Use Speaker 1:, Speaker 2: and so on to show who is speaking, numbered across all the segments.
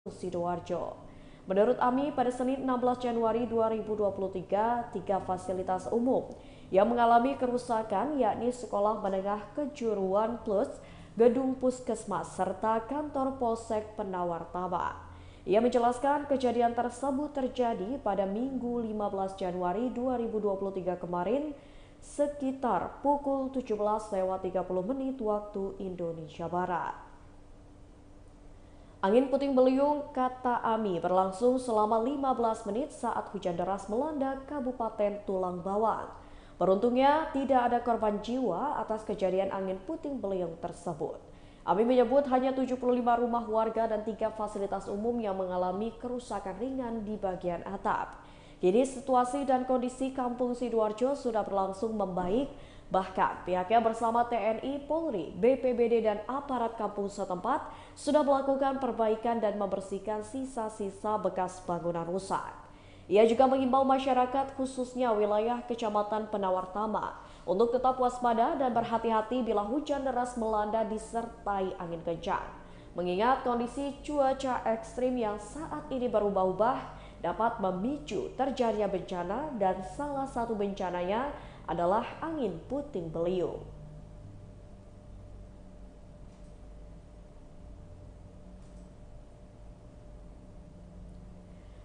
Speaker 1: Sidoarjo. Menurut AMI, pada Senin 16 Januari 2023, 3 fasilitas umum yang mengalami kerusakan yakni Sekolah Menengah Kejuruan Plus, Gedung Puskesmas, serta kantor Polsek Penawartama. Ia menjelaskan kejadian tersebut terjadi pada Minggu 15 Januari 2023 kemarin sekitar pukul 17.30 waktu Indonesia Barat. Angin puting beliung, kata AMI, berlangsung selama 15 menit saat hujan deras melanda Kabupaten Tulang Bawang. Beruntungnya tidak ada korban jiwa atas kejadian angin puting beliung tersebut. AMI menyebut hanya 75 rumah warga dan 3 fasilitas umum yang mengalami kerusakan ringan di bagian atap. Kini situasi dan kondisi Kampung Sidoarjo sudah berlangsung membaik. Bahkan pihaknya bersama TNI, Polri, BPBD dan aparat kampung setempat sudah melakukan perbaikan dan membersihkan sisa-sisa bekas bangunan rusak. Ia juga mengimbau masyarakat khususnya wilayah Kecamatan Penawartama untuk tetap waspada dan berhati-hati bila hujan deras melanda disertai angin kencang. Mengingat kondisi cuaca ekstrim yang saat ini berubah-ubah dapat memicu terjadinya bencana dan salah satu bencananya adalah angin puting beliung.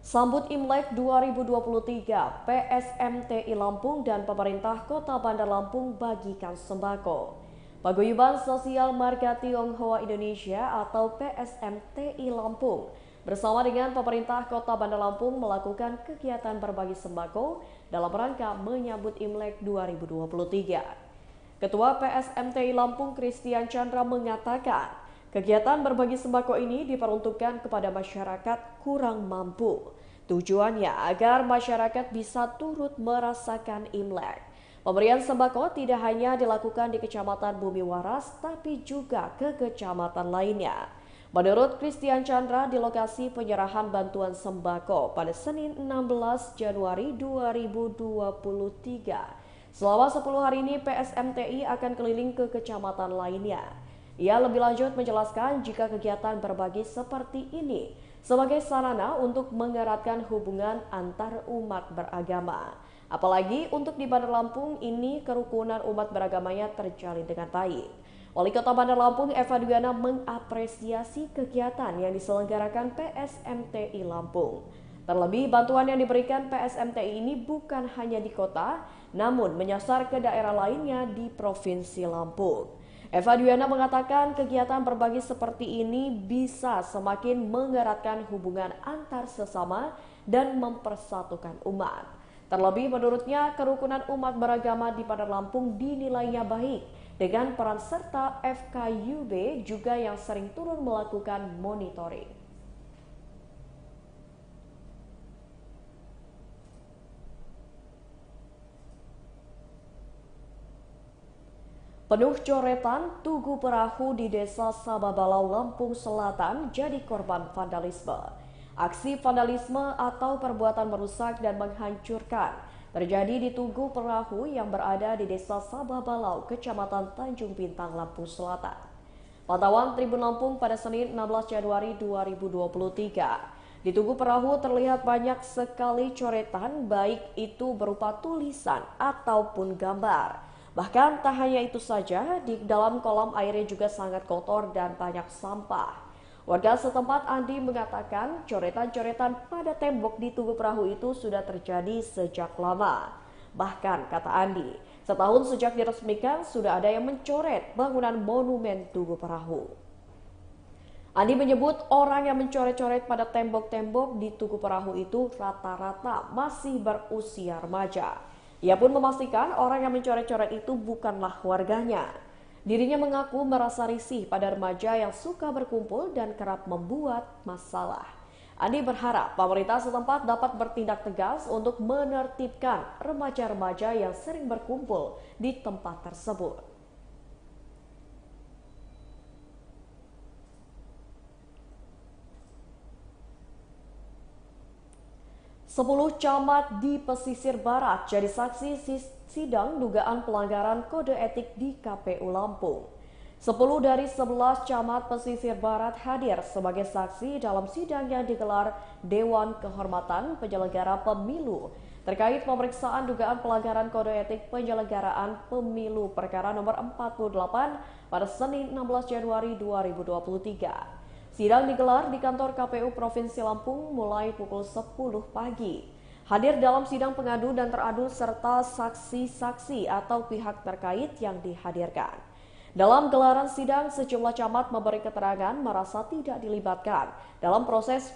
Speaker 1: Sambut Imlek 2023, PSMTI Lampung dan pemerintah Kota Bandar Lampung bagikan sembako. Paguyuban Sosial Marga Tionghoa Indonesia atau PSMTI Lampung bersama dengan pemerintah Kota Bandar Lampung melakukan kegiatan berbagi sembako dalam rangka menyambut Imlek 2023. Ketua PSMTI Lampung Christian Chandra mengatakan, kegiatan berbagi sembako ini diperuntukkan kepada masyarakat kurang mampu. Tujuannya agar masyarakat bisa turut merasakan Imlek. Pemberian sembako tidak hanya dilakukan di Kecamatan Bumi Waras, tapi juga ke kecamatan lainnya. Menurut Christian Chandra, di lokasi penyerahan bantuan sembako pada Senin 16 Januari 2023, selama 10 hari ini PSMTI akan keliling ke kecamatan lainnya. Ia lebih lanjut menjelaskan jika kegiatan berbagi seperti ini sebagai sarana untuk mengeratkan hubungan antar umat beragama. Apalagi untuk di Bandar Lampung ini kerukunan umat beragamanya terjalin dengan baik. Wali Kota Bandar Lampung Eva Dwiana mengapresiasi kegiatan yang diselenggarakan PSMTI Lampung. Terlebih bantuan yang diberikan PSMTI ini bukan hanya di kota, namun menyasar ke daerah lainnya di Provinsi Lampung. Eva Dwiana mengatakan kegiatan berbagi seperti ini bisa semakin mengeratkan hubungan antar sesama dan mempersatukan umat. Terlebih menurutnya kerukunan umat beragama di Bandar Lampung dinilainya baik dengan peran serta FKUB juga yang sering turun melakukan monitoring. Penuh coretan, Tugu Perahu di Desa Sababalau, Lampung Selatan jadi korban vandalisme. Aksi vandalisme atau perbuatan merusak dan menghancurkan terjadi di Tugu Perahu yang berada di Desa Sababalau, Kecamatan Tanjung Bintang, Lampung Selatan. Pantauan Tribun Lampung pada Senin 16 Januari 2023. Di Tugu Perahu terlihat banyak sekali coretan, baik itu berupa tulisan ataupun gambar. Bahkan tak hanya itu saja, di dalam kolam airnya juga sangat kotor dan banyak sampah. Warga setempat Andi mengatakan coretan-coretan pada tembok di Tugu Perahu itu sudah terjadi sejak lama. Bahkan kata Andi, setahun sejak diresmikan sudah ada yang mencoret bangunan monumen Tugu Perahu. Andi menyebut orang yang mencoret-coret pada tembok-tembok di Tugu Perahu itu rata-rata masih berusia remaja. Ia pun memastikan orang yang mencoret-coret itu bukanlah warganya. Dirinya mengaku merasa risih pada remaja yang suka berkumpul dan kerap membuat masalah. Andi berharap pemerintah setempat dapat bertindak tegas untuk menertibkan remaja-remaja yang sering berkumpul di tempat tersebut. Sepuluh camat di pesisir barat jadi saksi sidang dugaan pelanggaran kode etik di KPU Lampung. 10 dari 11 camat pesisir barat hadir sebagai saksi dalam sidang yang digelar Dewan Kehormatan Penyelenggara Pemilu terkait pemeriksaan dugaan pelanggaran kode etik penyelenggaraan pemilu perkara nomor 48 pada Senin 16 Januari 2023. Sidang digelar di kantor KPU Provinsi Lampung mulai pukul 10 pagi. Hadir dalam sidang pengadu dan teradu serta saksi-saksi atau pihak terkait yang dihadirkan. Dalam gelaran sidang, sejumlah camat memberi keterangan merasa tidak dilibatkan dalam proses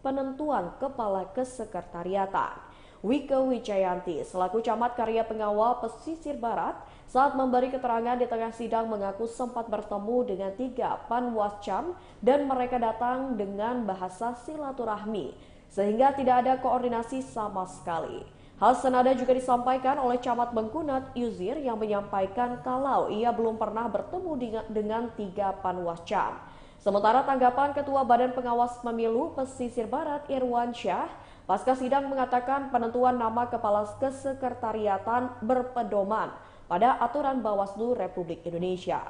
Speaker 1: penentuan kepala kesekretariatan. Wike Wijayanti selaku camat karya pengawal pesisir barat saat memberi keterangan di tengah sidang mengaku sempat bertemu dengan 3 panwascam dan mereka datang dengan bahasa silaturahmi sehingga tidak ada koordinasi sama sekali. Hal senada juga disampaikan oleh camat Bengkunat Yuzir yang menyampaikan kalau ia belum pernah bertemu dengan 3 panwascam. Sementara tanggapan Ketua Badan Pengawas Pemilu Pesisir Barat Irwan Syah pasca sidang mengatakan penentuan nama kepala kesekretariatan berpedoman pada aturan Bawaslu Republik Indonesia.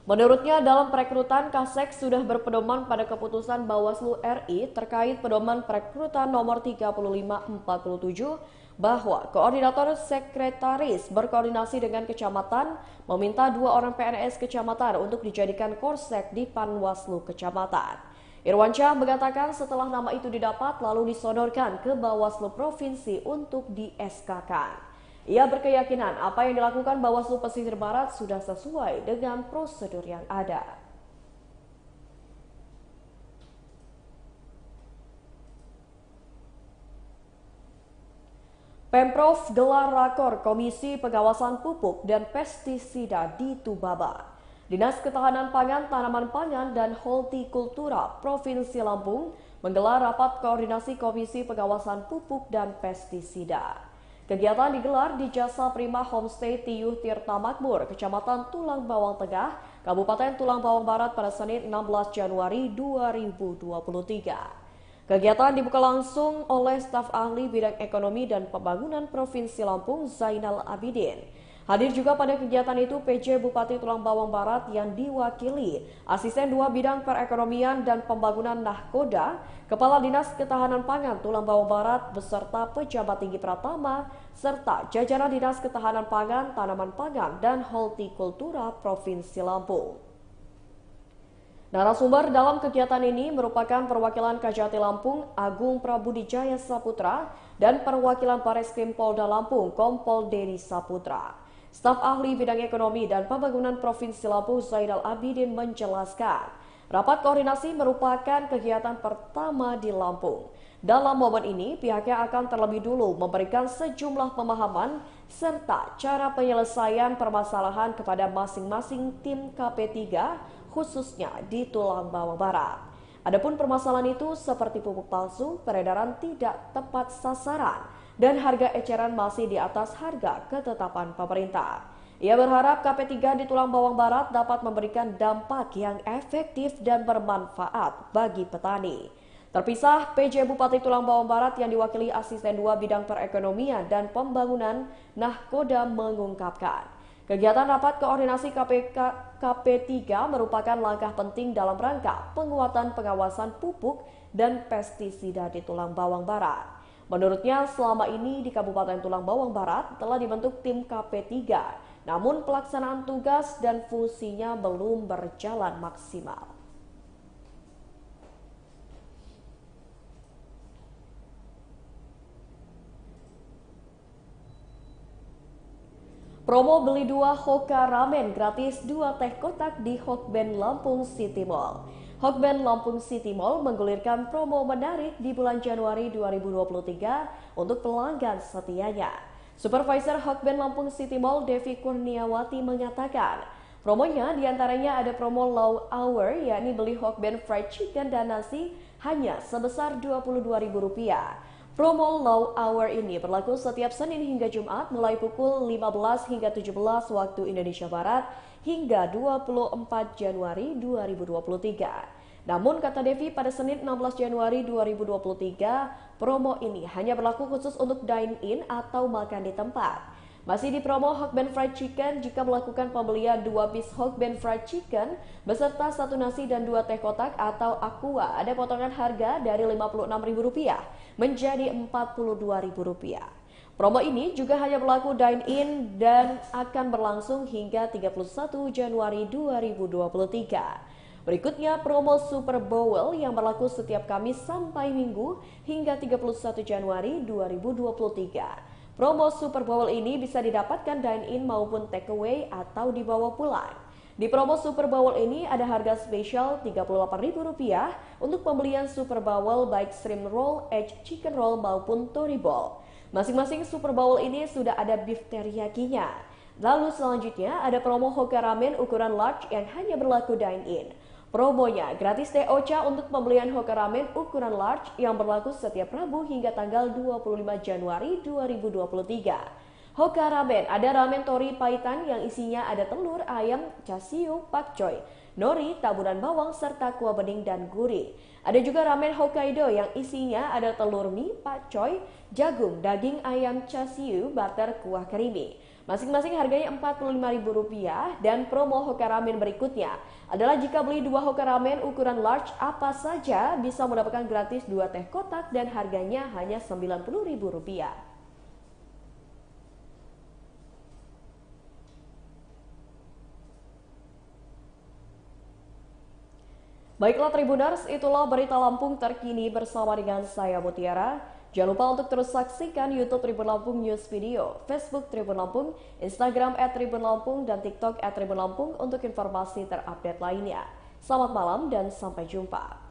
Speaker 1: Menurutnya dalam perekrutan Kasek sudah berpedoman pada keputusan Bawaslu RI terkait pedoman perekrutan nomor 3547 bahwa koordinator sekretaris berkoordinasi dengan kecamatan meminta 2 orang PNS kecamatan untuk dijadikan korsek di Panwaslu kecamatan. Irwansyah mengatakan setelah nama itu didapat lalu disodorkan ke Bawaslu Provinsi untuk di-SK-kan. Ia berkeyakinan apa yang dilakukan Bawaslu Pesisir Barat sudah sesuai dengan prosedur yang ada. Pemprov gelar rakor Komisi Pengawasan Pupuk dan Pestisida di Tubaba. Dinas Ketahanan Pangan, Tanaman Pangan, dan Hortikultura Provinsi Lampung menggelar rapat koordinasi Komisi Pengawasan Pupuk dan Pestisida. Kegiatan digelar di Jasa Prima Homestay Tiyuh Tirta Makmur, Kecamatan Tulang Bawang Tengah, Kabupaten Tulang Bawang Barat pada Senin 16 Januari 2023. Kegiatan dibuka langsung oleh staf ahli bidang ekonomi dan pembangunan Provinsi Lampung Zainal Abidin. Hadir juga pada kegiatan itu PJ Bupati Tulang Bawang Barat yang diwakili Asisten 2 Bidang Perekonomian dan Pembangunan Nahkoda, Kepala Dinas Ketahanan Pangan Tulang Bawang Barat beserta pejabat tinggi Pratama, serta jajaran Dinas Ketahanan Pangan, Tanaman Pangan, dan Hortikultura Provinsi Lampung. Narasumber dalam kegiatan ini merupakan perwakilan Kajati Lampung Agung Prabudijaya Saputra dan perwakilan Bareskrim Polda Lampung Kompol Dedi Saputra. Staf ahli bidang ekonomi dan pembangunan Provinsi Lampung Zainal Abidin menjelaskan, rapat koordinasi merupakan kegiatan pertama di Lampung. Dalam momen ini, pihaknya akan terlebih dulu memberikan sejumlah pemahaman serta cara penyelesaian permasalahan kepada masing-masing tim KP3 khususnya di Tulang Bawang Barat. Adapun permasalahan itu seperti pupuk palsu, peredaran tidak tepat sasaran, dan harga eceran masih di atas harga ketetapan pemerintah. Ia berharap KP3 di Tulang Bawang Barat dapat memberikan dampak yang efektif dan bermanfaat bagi petani. Terpisah, PJ Bupati Tulang Bawang Barat yang diwakili Asisten 2 Bidang Perekonomian dan Pembangunan Nahkoda mengungkapkan, kegiatan rapat koordinasi KP3 merupakan langkah penting dalam rangka penguatan pengawasan pupuk dan pestisida di Tulang Bawang Barat. Menurutnya selama ini di Kabupaten Tulang Bawang Barat telah dibentuk tim KP3, namun pelaksanaan tugas dan fungsinya belum berjalan maksimal. Promo beli 2 Hoka Ramen gratis 2 teh kotak di Hokben Lampung City Mall. Hokben Lampung City Mall menggulirkan promo menarik di bulan Januari 2023 untuk pelanggan setianya. Supervisor Hokben Lampung City Mall Devi Kurniawati mengatakan, promonya diantaranya ada promo low hour, yakni beli Hokben fried chicken dan nasi hanya sebesar Rp22.000. Promo low hour ini berlaku setiap Senin hingga Jumat mulai pukul 15 hingga 17 waktu Indonesia Barat hingga 24 Januari 2023. Namun kata Devi pada Senin 16 Januari 2023, promo ini hanya berlaku khusus untuk dine-in atau makan di tempat. Masih di promo Hokben Fried Chicken, jika melakukan pembelian 2 piece Hokben Fried Chicken beserta 1 nasi dan 2 teh kotak atau aqua, ada potongan harga dari Rp56.000 menjadi Rp42.000. Promo ini juga hanya berlaku dine-in dan akan berlangsung hingga 31 Januari 2023. Berikutnya promo Super Bowl yang berlaku setiap Kamis sampai Minggu hingga 31 Januari 2023. Promo Super Bowl ini bisa didapatkan dine-in maupun takeaway atau dibawa pulang. Di promo Super Bowl ini ada harga spesial Rp38.000 untuk pembelian Super Bowl baik shrimp roll, edge chicken roll maupun tori bowl. Masing-masing Super Bowl ini sudah ada beef teriyakinya. Lalu selanjutnya ada promo Hoka Ramen ukuran large yang hanya berlaku dine-in. Promonya gratis teh ocha untuk pembelian Hoka Ramen ukuran large yang berlaku setiap Rabu hingga tanggal 25 Januari 2023. Hoka Ramen ada ramen tori paitan yang isinya ada telur, ayam, chasiu, pakcoy, nori, taburan bawang, serta kuah bening dan gurih. Ada juga ramen Hokkaido yang isinya ada telur mie, pakcoy, jagung, daging ayam, chasiu, butter, kuah creamy. Masing-masing harganya Rp45.000 dan promo Hoka Ramen berikutnya adalah jika beli 2 Hoka Ramen ukuran large apa saja bisa mendapatkan gratis 2 teh kotak dan harganya hanya Rp90.000. Baiklah Tribuners, itulah berita Lampung terkini bersama dengan saya Mutiara. Jangan lupa untuk terus saksikan YouTube Tribun Lampung News Video, Facebook Tribun Lampung, Instagram @tribunlampung, dan TikTok @tribunlampung untuk informasi terupdate lainnya. Selamat malam dan sampai jumpa.